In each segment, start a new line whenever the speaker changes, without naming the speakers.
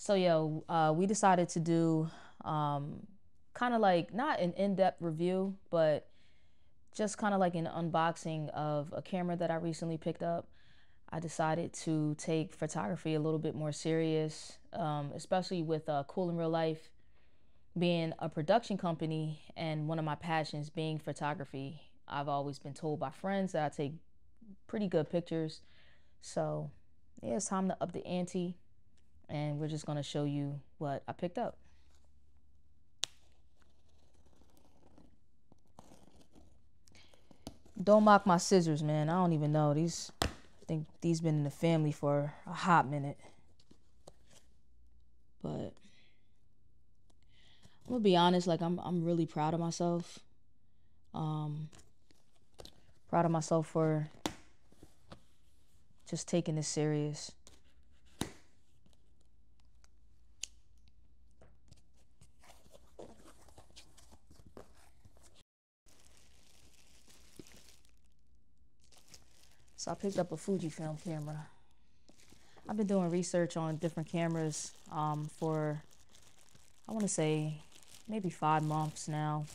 So yeah, we decided to do kind of like not an in-depth review, but just kind of like an unboxing of a camera that I recently picked up. I decided to take photography a little bit more serious, especially with Cool in Real Life being a production company and one of my passions being photography. I've always been told by friends that I take pretty good pictures. So yeah, it's time to up the ante, and we're just gonna show you what I picked up. Don't mock my scissors, man. I don't even know these. I think these been in the family for a hot minute. But I'm gonna be honest, like I'm really proud of myself. Um, Proud of myself for just taking this serious. So I picked up a Fujifilm camera. I've been doing research on different cameras for, I want to say, maybe 5 months now.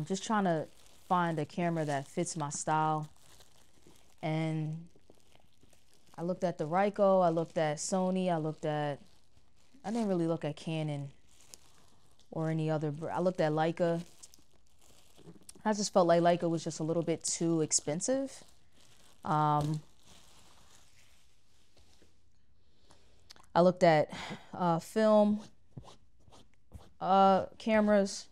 Just trying to find a camera that fits my style. And I looked at the Ricoh, I looked at Sony, I didn't really look at Canon or any other. I looked at Leica. I just felt like Leica was just a little bit too expensive. I looked at film cameras,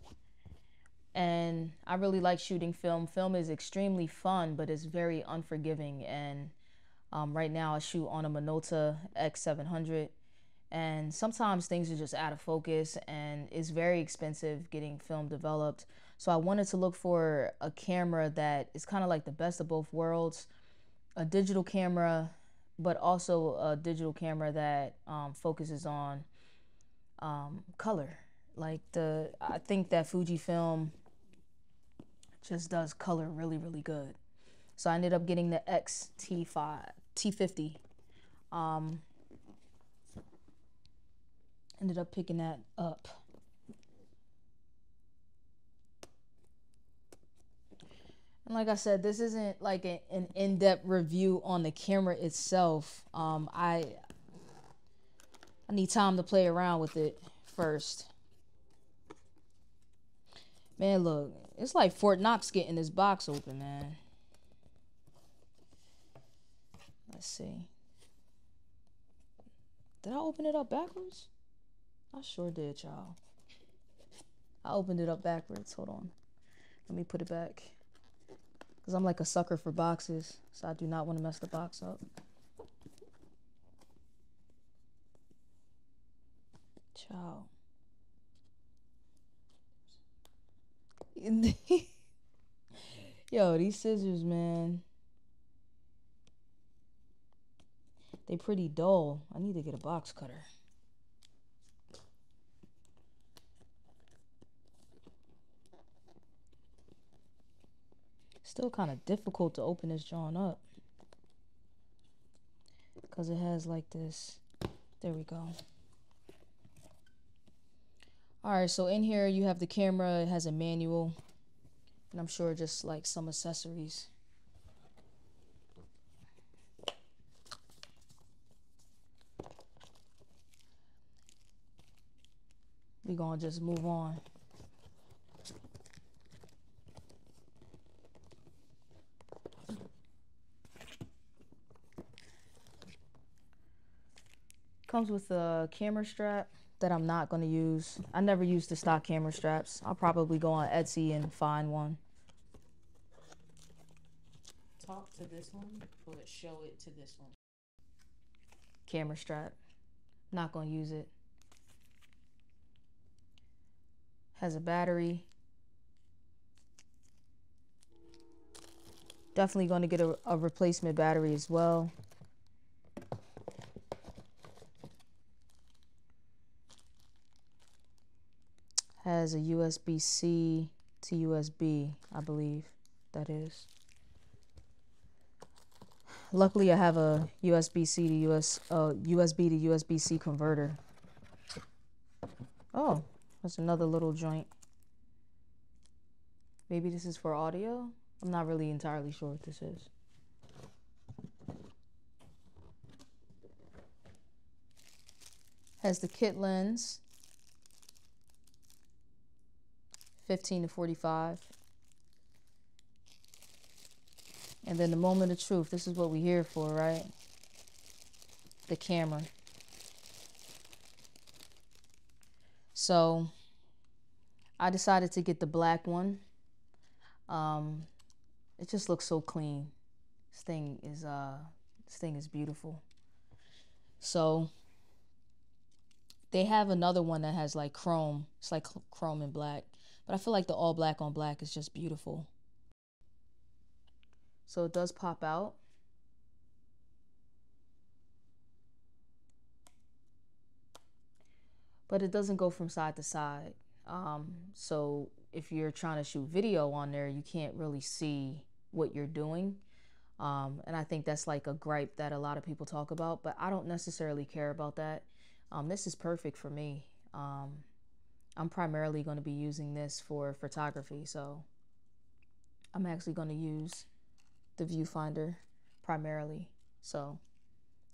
and I really like shooting film. Film is extremely fun, but it's very unforgiving. And right now I shoot on a Minolta X700, and sometimes things are just out of focus, and it's very expensive getting film developed. So I wanted to look for a camera that is kind of like the best of both worlds, a digital camera, but also a digital camera that focuses on color. I think that Fujifilm just does color really, really good. So I ended up getting the T50. Um, Ended up picking that up. And like I said, this isn't like an in-depth review on the camera itself. I need time to play around with it first. Man, look, it's like Fort Knox getting this box open, man. Let's see. Did I open it up backwards? I sure did, y'all. I opened it up backwards. Hold on. Let me put it back. Because I'm like a sucker for boxes, so I do not want to mess the box up. Ciao. Yo, these scissors, man. They pretty dull. I need to get a box cutter. Still kind of difficult to open this joint up, because it has like this. There we go. Alright, so in here you have the camera. It has a manual, and I'm sure just like some accessories. We're gonna just move on. Comes with a camera strap that I'm not going to use. I never use the stock camera straps. I'll probably go on Etsy and find one.
Talk to this one, but show it to this one.
Camera strap. Not going to use it. Has a battery. Definitely going to get a replacement battery as well. Has a USB-C to USB, I believe that is. Luckily, I have a USB-C to USB to USB-C converter, Oh, that's another little joint. Maybe this is for audio? I'm not really entirely sure what this is. Has the kit lens, 15 to 45. And then the moment of truth. This is what we're here for, right? The camera. So I decided to get the black one. It just looks so clean. This thing is beautiful. So they have another one that has like chrome. It's like chrome and black. But I feel like the all black on black is just beautiful. So it does pop out. But it doesn't go from side to side. So if you're trying to shoot video on there, you can't really see what you're doing. And I think that's like a gripe that a lot of people talk about, but I don't necessarily care about that. This is perfect for me. I'm primarily going to be using this for photography, so I'm actually going to use the viewfinder primarily. So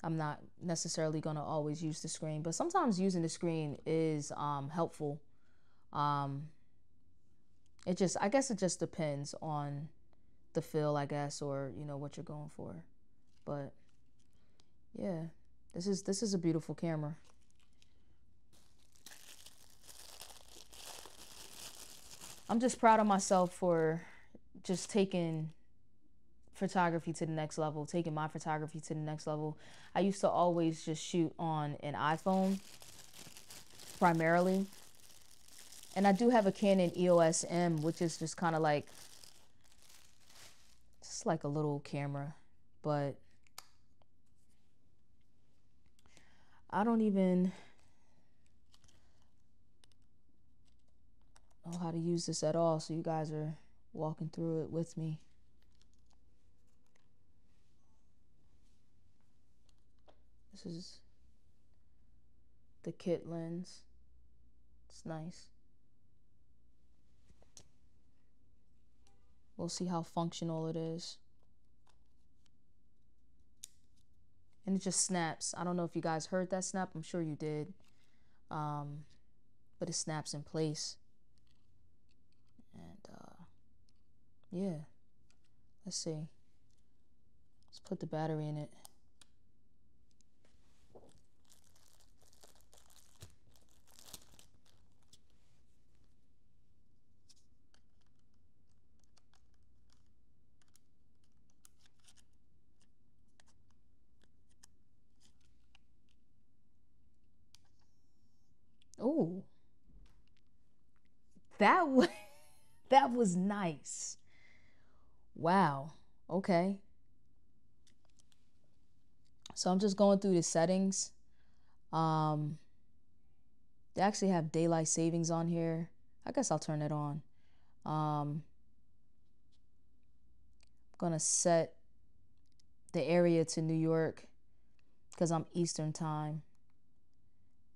I'm not necessarily going to always use the screen, but sometimes using the screen is helpful. I guess it just depends on the feel, I guess, or what you're going for. But yeah, this is a beautiful camera. I'm just proud of myself for just taking photography to the next level, taking my photography to the next level. I used to always just shoot on an iPhone primarily. And I do have a Canon EOS M, which is just kind of like, it's like a little camera, but I don't even know how to use this at all, so you guys are walking through it with me. This is the kit lens. It's nice. We'll see how functional it is. And it just snaps. I don't know if you guys heard that snap. I'm sure you did. But it snaps in place. And yeah. Let's see. Let's put the battery in it. Ooh. That was that was nice. Wow. Okay. So I'm just going through the settings. They actually have daylight savings on here. I guess I'll turn it on. I'm gonna set the area to New York because I'm Eastern time.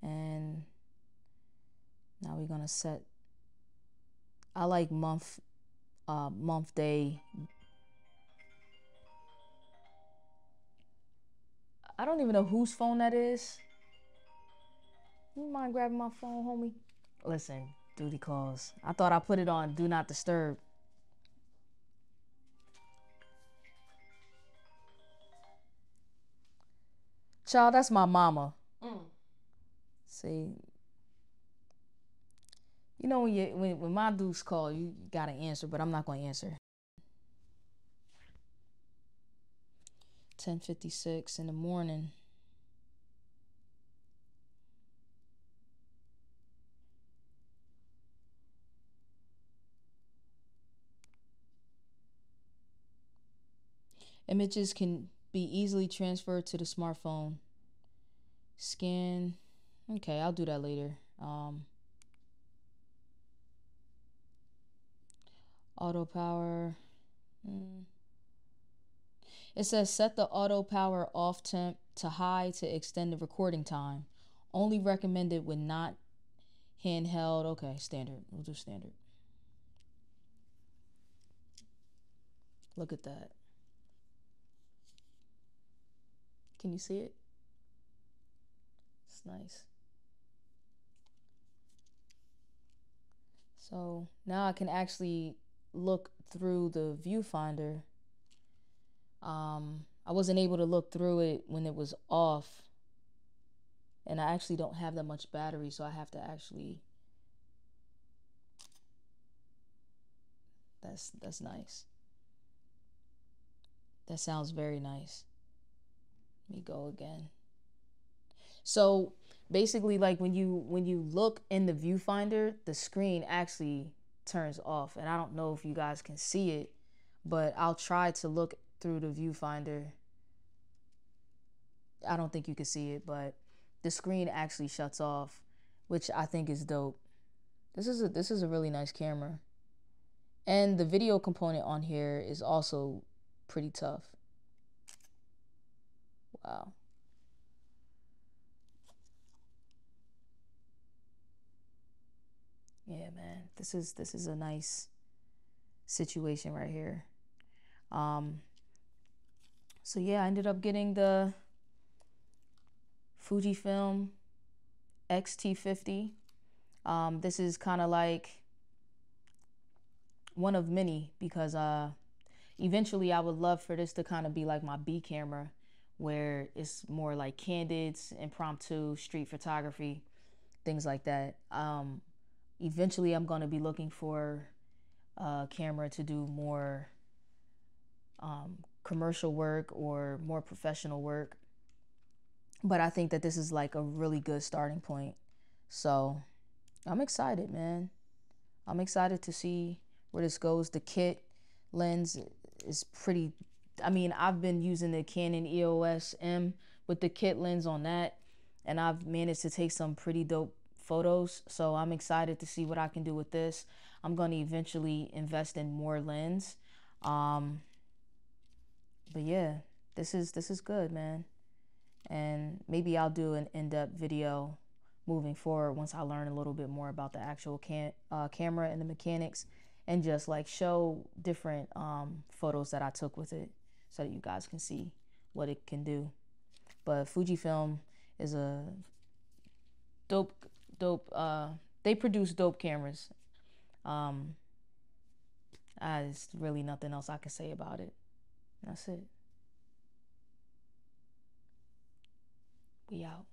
And now we're gonna set, I like month day. I don't even know whose phone that is. You mind grabbing my phone, homie? Listen, duty calls. I thought I put it on do not disturb. Child, that's my mama. See, you know when my dudes call, you gotta answer, but I'm not gonna answer. 10:56 in the morning. Images can be easily transferred to the smartphone. Scan. Okay, I'll do that later. Auto power. It says set the auto power off temp to high to extend the recording time. Only recommended when not Handheld. Okay, standard. We'll do standard. Look at that. Can you see it? It's nice. So now I can actually look through the viewfinder. I wasn't able to look through it when it was off, and I actually don't have that much battery, so I have to actually. That's nice. That sounds very nice. Let me go again. So basically, like when you look in the viewfinder, the screen actually turns off, and I don't know if you guys can see it, but I'll try to look through the viewfinder. I don't think you can see it, but the screen actually shuts off, which I think is dope. This is a really nice camera. And the video component on here is also pretty tough. Wow. Yeah, man. This is a nice situation right here. So yeah, I ended up getting the Fujifilm X-T50. This is kind of like one of many because eventually I would love for this to kind of be like my B camera, where it's more like candids, impromptu, street photography, things like that. Eventually I'm going to be looking for a camera to do more commercial work or more professional work. But I think that this is like a really good starting point. So I'm excited, man. I'm excited to see where this goes. The kit lens is pretty. I mean, I've been using the Canon EOS M with the kit lens on that, and I've managed to take some pretty dope photos. So I'm excited to see what I can do with this. I'm going to eventually invest in more lens. But yeah, this is good, man. And maybe I'll do an in-depth video moving forward once I learn a little bit more about the actual camera and the mechanics, and just like show different photos that I took with it so that you guys can see what it can do. But Fujifilm is a dope they produce dope cameras. There's really nothing else I can say about it. That's it. We out.